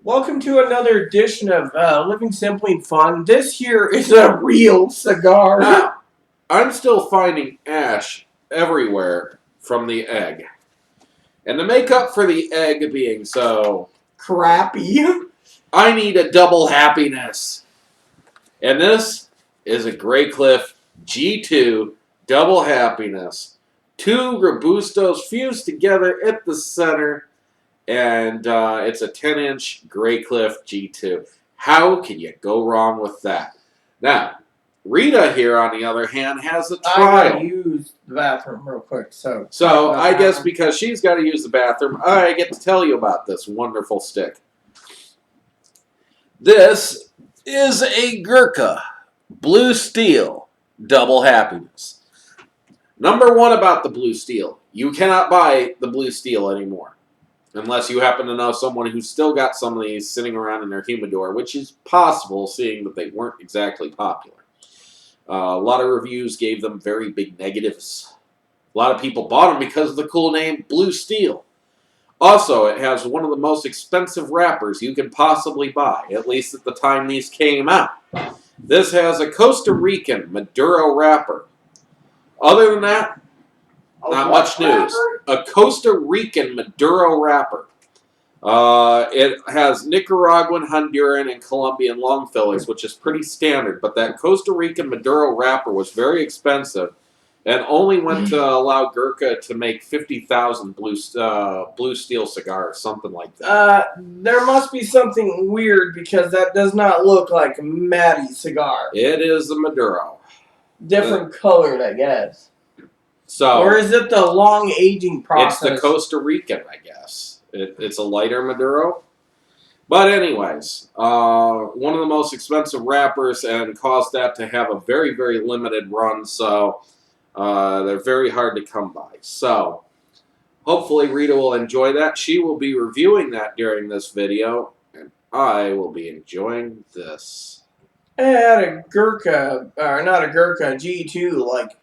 Welcome to another edition of Living Simply and Fun. This here is a real cigar. Now, I'm still finding ash everywhere from the egg. And to make up for the egg being so crappy, I need a double happiness. And this is a Grey Cliff G2 Double Happiness. Two Robustos fused together at the center. And it's a 10-inch Grey Cliff G2. How can you go wrong with that? Now, Rita here, on the other hand, has a trial. I gotta use the bathroom real quick. So I guess because she's got to use the bathroom, I get to tell you about this wonderful stick. This is a Gurkha Blue Steel Double Happiness. Number one about the Blue Steel, you cannot buy the Blue Steel anymore. Unless you happen to know someone who's still got some of these sitting around in their humidor, which is possible, seeing that they weren't exactly popular. A lot of reviews gave them very big negatives. A lot of people bought them because of the cool name Blue Steel. Also, it has one of the most expensive wrappers you can possibly buy, at least at the time these came out. This has a Costa Rican Maduro wrapper. Other than that, not much news. A Costa Rican Maduro wrapper. It has Nicaraguan, Honduran, and Colombian long fillers, which is pretty standard. But that Costa Rican Maduro wrapper was very expensive and only went to allow Gurkha to make 50,000 blue steel cigars, something like that. There must be something weird because that does not look like a Matty cigar. It is a Maduro. Different colored, I guess. So, or is it the long aging process? It's the Costa Rican, I guess. It's a lighter Maduro. But anyways, one of the most expensive wrappers and caused that to have a very, very limited run. So they're very hard to come by. So hopefully Rita will enjoy that. She will be reviewing that during this video. And I will be enjoying this. I had a Gurkha, or not a Gurkha, G2 like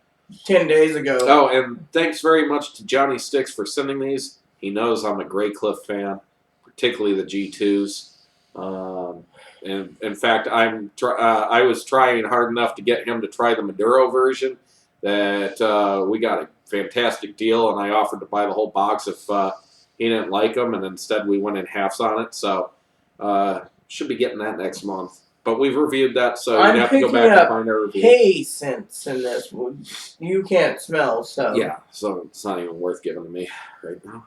10 days ago. Oh, and thanks very much to Johnny Stix for sending these. He knows I'm a Grey Cliff fan, particularly the G2s. And in fact, I was trying hard enough to get him to try the Maduro version that we got a fantastic deal, and I offered to buy the whole box if he didn't like them, and instead we went in halves on it. So should be getting that next month. But we've reviewed that, so you'd have to go back and find our review. Hay scents in this. You can't smell, so. Yeah, so it's not even worth giving to me right now.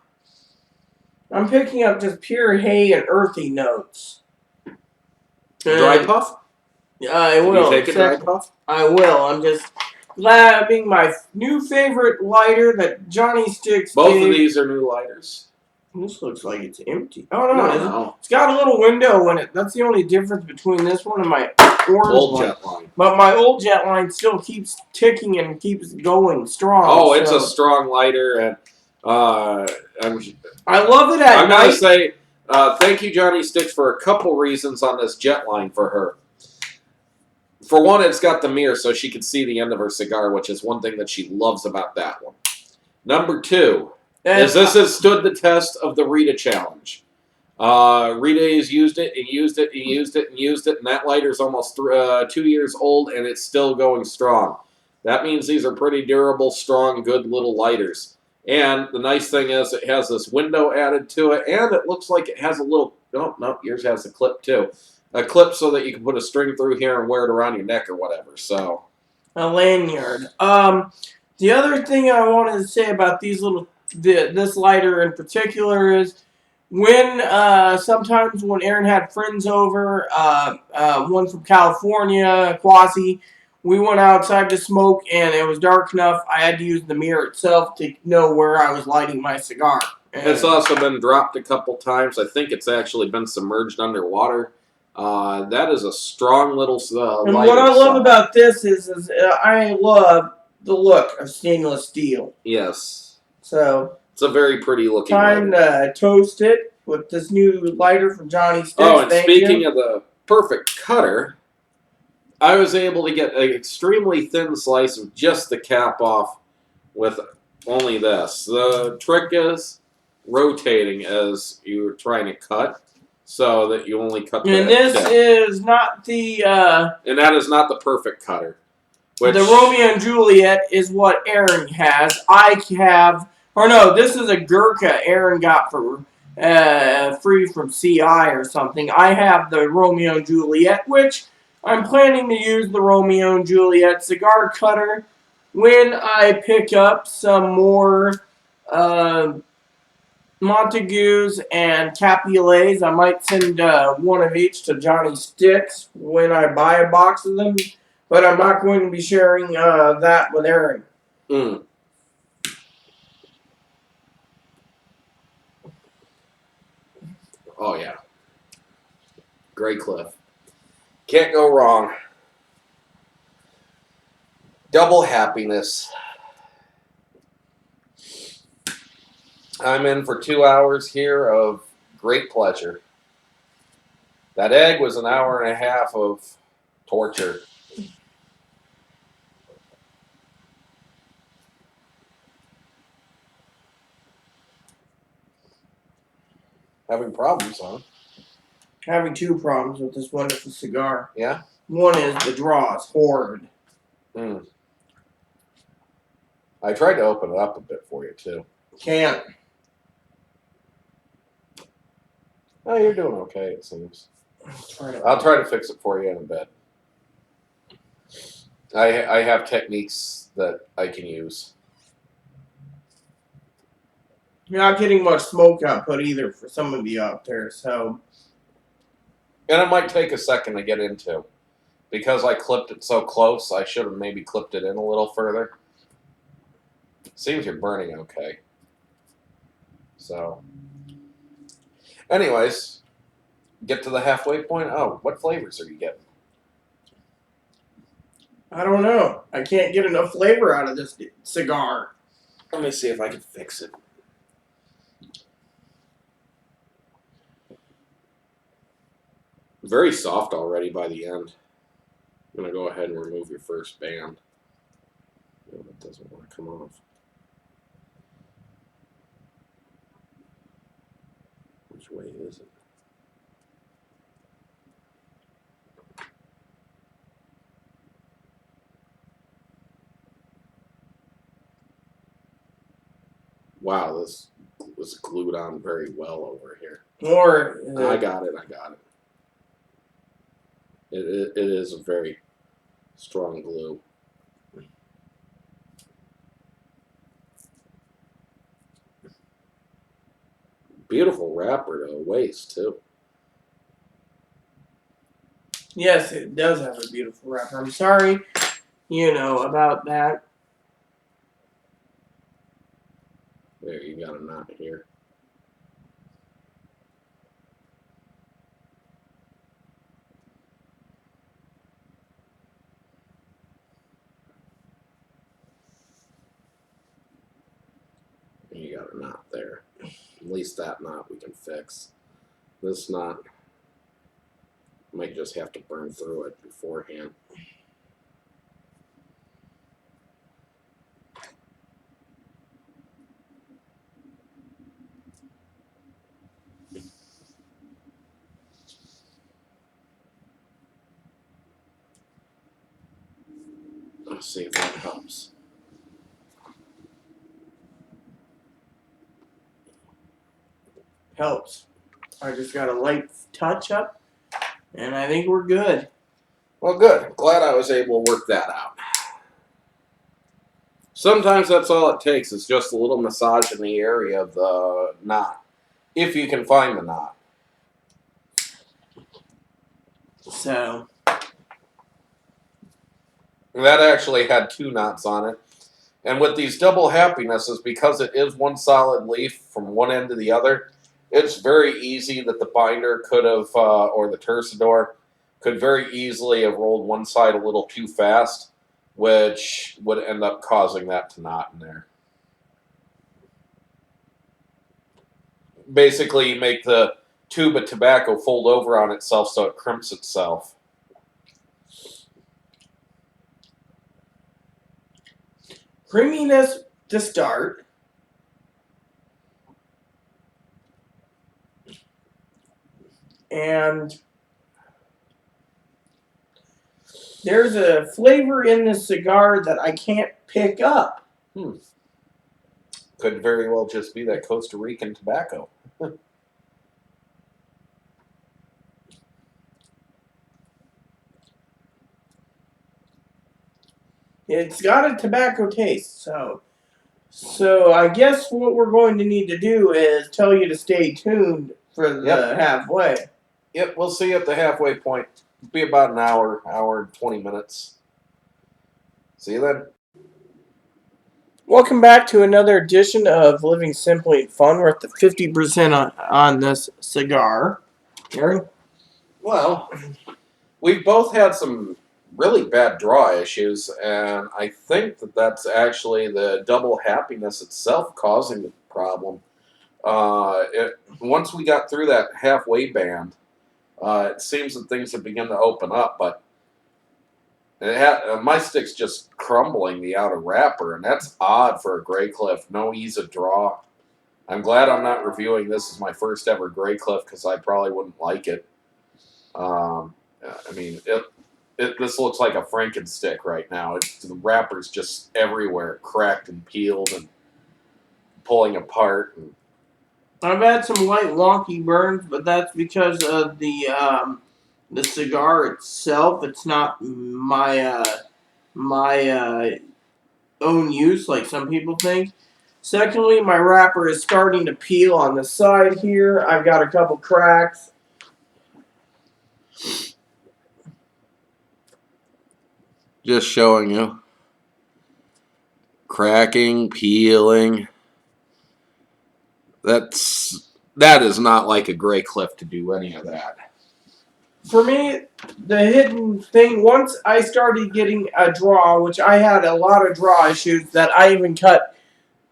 I'm picking up just pure hay and earthy notes. Dry puff? I will. Can you take a dry puff? I will. I'm just grabbing my new favorite lighter that Johnny Stix Both of these are new lighters. This looks like it's empty. Oh, no. It's got a little window in it. That's the only difference between this one and my old jet line. But my old jet line still keeps ticking and keeps going strong. Oh, it's a strong lighter, and I love it at I'm going to say thank you, Johnny Stix, for a couple reasons on this jet line for her. For one, it's got the mirror so she can see the end of her cigar, which is one thing that she loves about that one. Number two, is this has stood the test of the Rita challenge. Rita has used it and used it and used it and used it, and that lighter's almost 2 years old, and it's still going strong. That means these are pretty durable, strong, good little lighters. And the nice thing is it has this window added to it, and it looks like it has a little, no, yours has a clip too. A clip so that you can put a string through here and wear it around your neck or whatever, so. A lanyard. The other thing I wanted to say about these this lighter in particular is when sometimes when Aaron had friends over, one from California, Quasi, we went outside to smoke and it was dark enough I had to use the mirror itself to know where I was lighting my cigar. And it's also been dropped a couple times. I think it's actually been submerged underwater. That is a strong little lighter. And what I love about this is I love the look of stainless steel. Yes. So it's a very pretty looking time lighter. To toast it with this new lighter from Johnny Stix. Oh, and speaking of the perfect cutter, I was able to get an extremely thin slice of just the cap off with only this. The trick is rotating as you're trying to cut. so that you only cut the And this tip. is not the And that is not the perfect cutter. Which, the Romeo and Juliet is what Aaron has. I have, or no, this is a Gurkha Aaron got for free from CI or something. I have the Romeo and Juliet, which I'm planning to use the Romeo and Juliet cigar cutter when I pick up some more Montagues and Capulets. I might send one of each to Johnny Stix when I buy a box of them, but I'm not going to be sharing that with Aaron. Mm. Oh, yeah. Great Cliff. Can't go wrong. Double Happiness. I'm in for 2 hours here of great pleasure. That egg was an hour and a half of torture. Having problems, huh? Having two problems with this wonderful cigar. Yeah? One is the draw is horrid. Mm. I tried to open it up a bit for you, too. Can't. Oh, you're doing okay, it seems. I'll try to fix it for you in a bit. I have techniques that I can use. You're not getting much smoke output either for some of you out there, so. And it might take a second to get into. Because I clipped it so close, I should have maybe clipped it in a little further. Seems you're burning okay. So, anyways, get to the halfway point. Oh, what flavors are you getting? I don't know. I can't get enough flavor out of this cigar. Let me see if I can fix it. Very soft already by the end. I'm going to go ahead and remove your first band. No, it doesn't want to come off. Which way is it? Wow, this was glued on very well over here. Or I got it. It is a very strong glue. Beautiful wrapper to waist, too. yes, it does have a beautiful wrapper. I'm sorry, about that. There, you got a knot here. And you got a knot there. At least that knot we can fix. This knot might just have to burn through it beforehand. Let's see if that helps. Helps. I just got a light touch up, and I think we're good. Well, good. Glad I was able to work that out. Sometimes that's all it takes is just a little massage in the area of the knot, if you can find the knot. So. That actually had 2 knots on it. And with these double happinesses, because it is one solid leaf from one end to the other, it's very easy that the binder could have, or the tercidor, could very easily have rolled one side a little too fast, which would end up causing that to knot in there. Basically, you make the tube of tobacco fold over on itself so it crimps itself. Creaminess to start. And there's a flavor in this cigar that I can't pick up. Could very well just be that Costa Rican tobacco. It's got a tobacco taste, so I guess what we're going to need to do is tell you to stay tuned for the halfway. Yep, we'll see you at the halfway point. It'll be about an hour and 20 minutes. See you then. Welcome back to another edition of Living Simply and Fun. We're at the 50% on this cigar. Aaron? Well, we've both had some really bad draw issues, and I think that that's actually the Double Happiness itself causing the problem. Once we got through that halfway band, it seems that things have begun to open up, but my stick's just crumbling the outer wrapper, and that's odd for a Grey Cliff. No ease of draw. I'm glad I'm not reviewing this as my first ever Grey Cliff because I probably wouldn't like it. I mean, this looks like a Frankenstick right now. The wrapper's just everywhere, cracked and peeled and pulling apart. And I've had some light wonky burns, but that's because of the cigar itself. It's not my own use like some people think. Secondly, my wrapper is starting to peel on the side here. I've got a couple cracks. just showing you. Cracking, peeling. That is not like a Grey Cliff to do any of that. For me, the hidden thing, once I started getting a draw, which I had a lot of draw issues that I even cut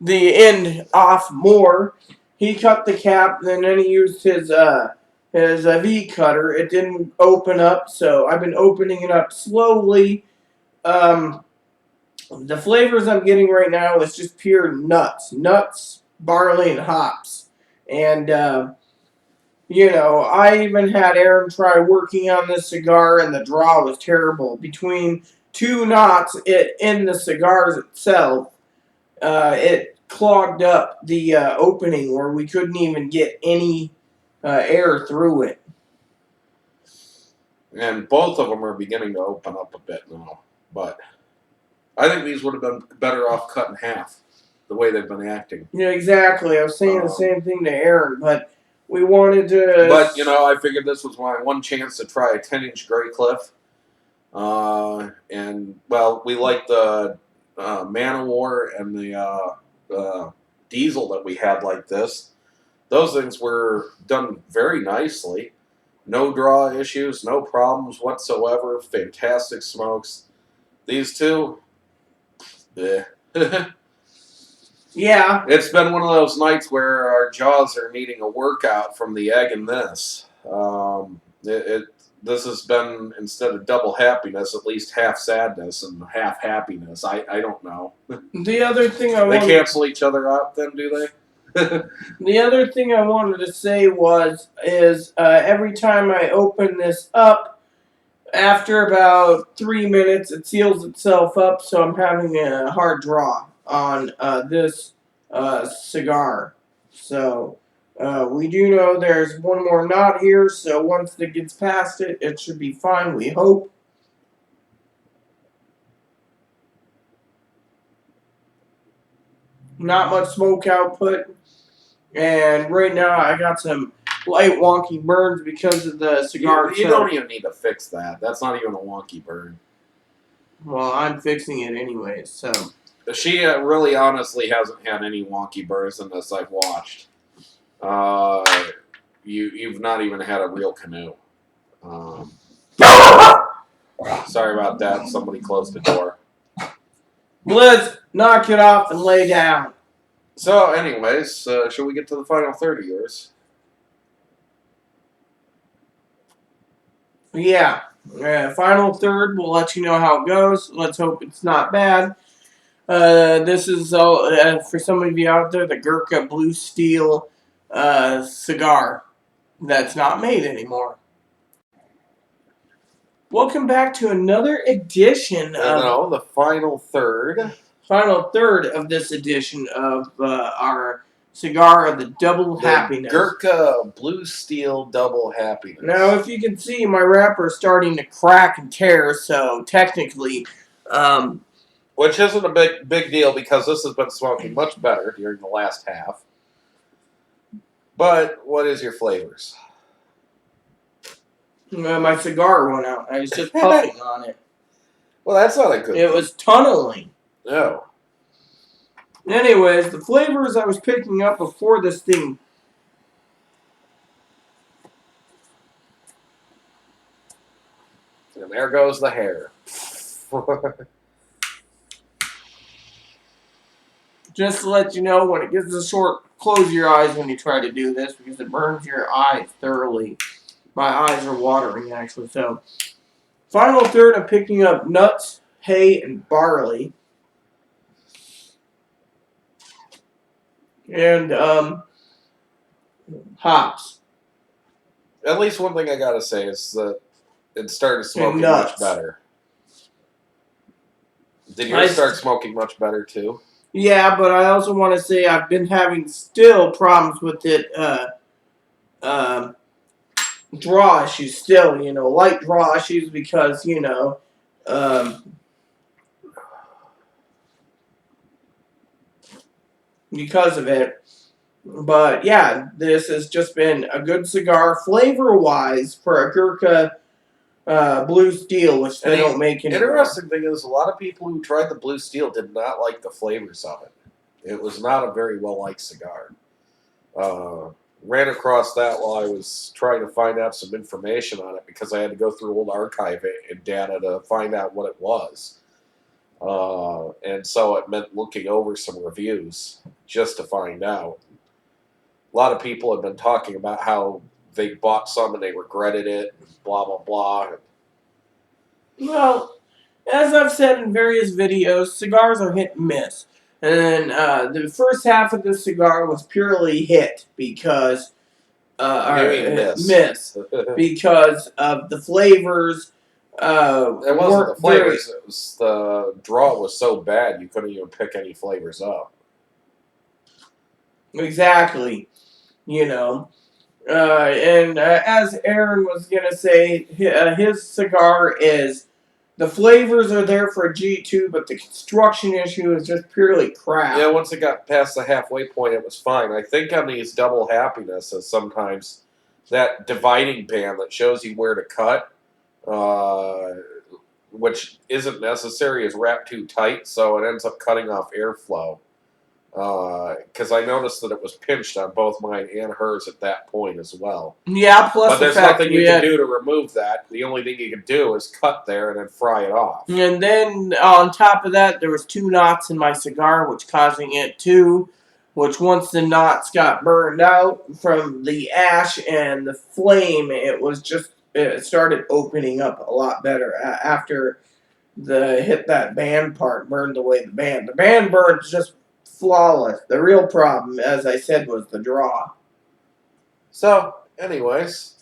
the end off more. He cut the cap, and then he used his V cutter. It didn't open up, so I've been opening it up slowly. The flavors I'm getting right now is just pure nuts, barley, and hops. And you know, I even had Aaron try working on this cigar, and the draw was terrible. Between two knots in the cigars itself, it clogged up the opening where we couldn't even get any air through it. And both of them are beginning to open up a bit now. But I think these would have been better off cut in half, the way they've been acting. Yeah, exactly. I was saying the same thing to Aaron, but we wanted to... But, you know, I figured this was my one chance to try a 10-inch Grey Cliff. And, well, we like the Man of War and the Diesel that we had like this. Those things were done very nicely. No draw issues, no problems whatsoever. Fantastic smokes. These two, yeah. Yeah. It's been one of those nights where our jaws are needing a workout from the egg in this. This has been, instead of double happiness, at least half sadness and half happiness. I don't know. The other thing They cancel each other out then, do they? The other thing I wanted to say is every time I open this up, after about 3 minutes, it seals itself up, so I'm having a hard draw on this cigar. So we do know there's one more knot here, so once it gets past it, it should be fine, we hope. Not much smoke output. And right now I got some light wonky burns because of the cigar. You don't even need to fix that. That's not even a wonky burn. Well, I'm fixing it anyways, so. She really honestly hasn't had any wonky burns in this I've watched. You've not even had a real canoe. Sorry about that. Somebody closed the door. Blizz, knock it off and lay down. So, anyways, shall we get to the final third of yours? Yeah. Final third, we'll let you know how it goes. Let's hope it's not bad. This is, for some of you out there, the Gurkha Blue Steel cigar. that's not made anymore. Welcome back to another edition of the final third of this edition of our Cigar of the Double Happiness. Gurkha Blue Steel Double Happiness. Now, if you can see, my wrapper is starting to crack and tear, so technically, which isn't a big deal because this has been smoking much better during the last half. But what is your flavors? my cigar went out. I was just puffing on it. Well, that's not a good thing. It was tunneling. No. Anyways, the flavors I was picking up before this thing. And there goes the hair. Just to let you know, when it gets this short, close your eyes when you try to do this because it burns your eyes thoroughly. My eyes are watering, actually. So, final third, I'm picking up nuts, hay, and barley. And hops. At least one thing I gotta say is that it started smoking much better. Did yours start smoking much better too? Yeah, but I also want to say I've been having still problems with it. Draw issues still, light draw issues because, because of it. But yeah, this has just been a good cigar flavor-wise for a Gurkha Blue Steel, which they don't make anymore. Interesting thing is, a lot of people who tried the Blue Steel did not like the flavors of it. It was not a very well-liked cigar. Ran across that while I was trying to find out some information on it because I had to go through old archive and data to find out what it was. And so it meant looking over some reviews just to find out. A lot of people have been talking about how they bought some and they regretted it, and blah, blah, blah. Well, as I've said in various videos, cigars are hit and miss. And the first half of the cigar was purely hit because miss because of the flavors. It wasn't the flavors; it was the draw was so bad you couldn't even pick any flavors up. Exactly, and as Aaron was gonna say, his cigar is. The flavors are there for a G2, but the construction issue is just purely crap. Yeah, once it got past the halfway point, it was fine. I think on these Double Happinesses, sometimes that dividing band that shows you where to cut, which isn't necessary, is wrapped too tight, so it ends up cutting off airflow. Because I noticed that it was pinched on both mine and hers at that point as well. Yeah, plus but there's nothing you can do to remove that. The only thing you can do is cut there and then fry it off. And then on top of that, there was 2 knots in my cigar, which causing it to, which once the knots got burned out from the ash and the flame, it started opening up a lot better after that band part burned away the band. The band burns just flawless. The real problem, as I said, was the draw. So, anyways,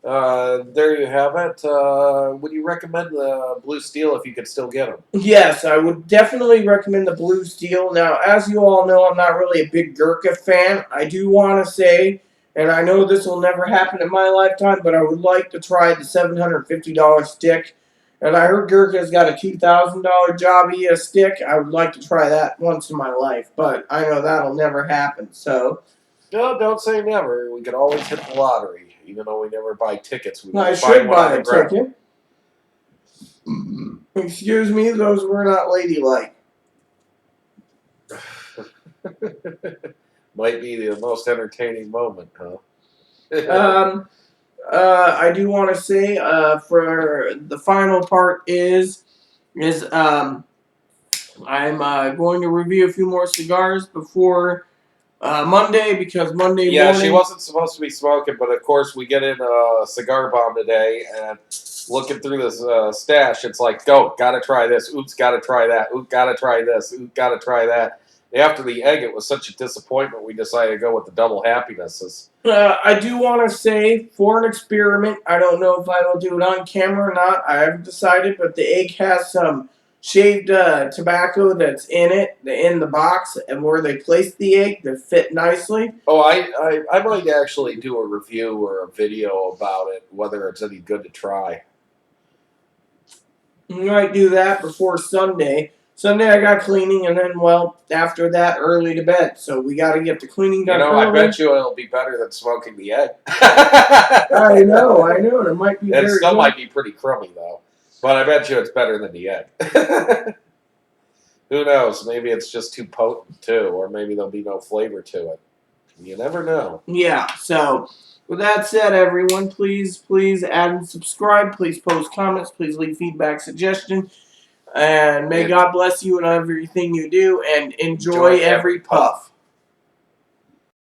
there you have it. Would you recommend the Blue Steel if you could still get them? Yes, I would definitely recommend the Blue Steel. Now, as you all know, I'm not really a big Gurkha fan. I do want to say, and I know this will never happen in my lifetime, but I would like to try the $750 stick. And I heard Gurkha's got a $2,000 Jobby stick. I would like to try that once in my life, but I know that'll never happen. So, no, don't say never. We could always hit the lottery, even though we never buy tickets. I should buy a ticket. Excuse me, those were not ladylike. Might be the most entertaining moment, huh? I do want to say, for the final part I'm going to review a few more cigars before Monday because Monday morning. Yeah, she wasn't supposed to be smoking, but of course we get in a cigar bomb today and looking through this stash, it's like, go, gotta try this. Oops, gotta try that. Oops, gotta try this. Oops, gotta try that. after the egg, it was such a disappointment. We decided to go with the double happinesses. I do want to say, for an experiment, I don't know if I will do it on camera or not. I haven't decided, but the egg has some shaved tobacco that's in it, in the box, and where they place the egg that fit nicely. Oh, I might actually do a review or a video about it, whether it's any good to try. We might do that before Sunday. Sunday I got cleaning, and then, well, after that, early to bed. So we got to get the cleaning done early. I bet you it'll be better than smoking the egg. I know. It might be It still might be pretty crummy, though. But I bet you it's better than the egg. Who knows? Maybe it's just too potent, too. Or maybe there'll be no flavor to it. You never know. Yeah, so with that said, everyone, please add and subscribe. Please post comments. Please leave feedback, suggestions. And may God bless you in everything you do, and enjoy every puff.